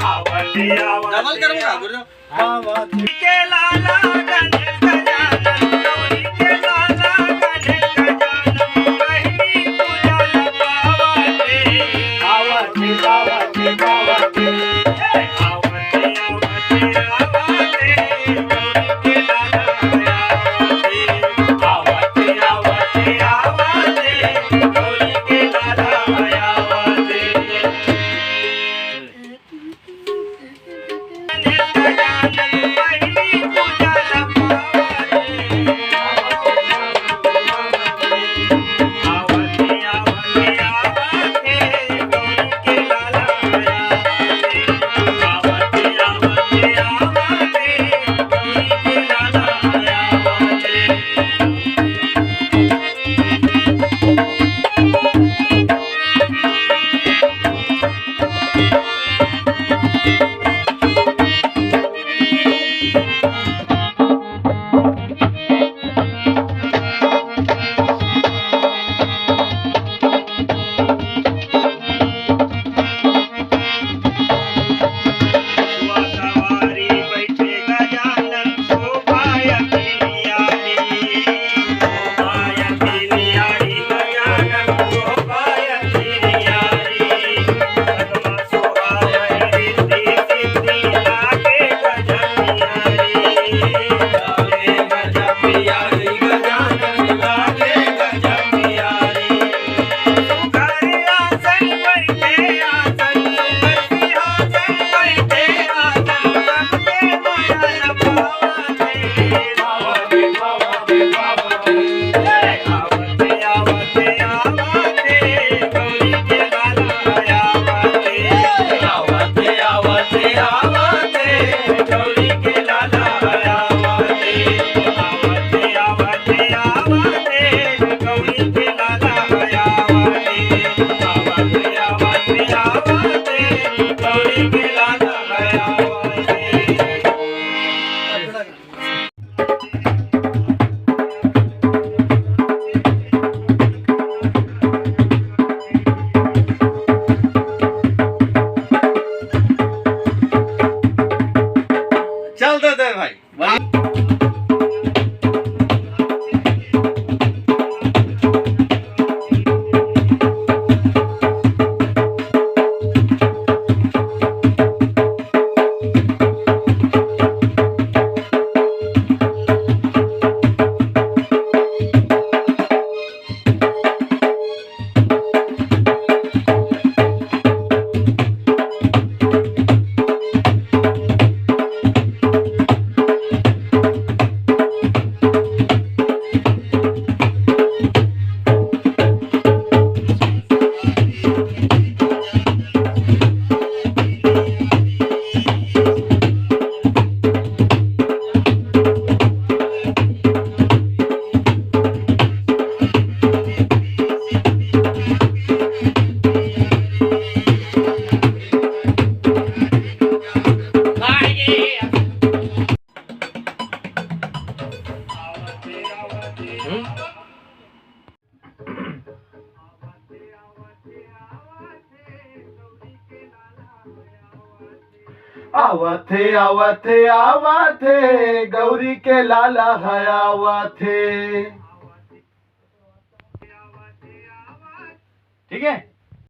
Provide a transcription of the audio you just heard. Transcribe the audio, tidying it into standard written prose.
Double करूंगा गुरु के लाला गणेश गजानन गौरी के लाला गणेश गजानन पहली पूजा लगावते आवते आवते आवते आवते आवते गौरी के लाला आवते आवते आवते गौरी के लाला आवते चल दे भाई आवथे आवथे आवथे गौरी के लाला है आवथे। ठीक है।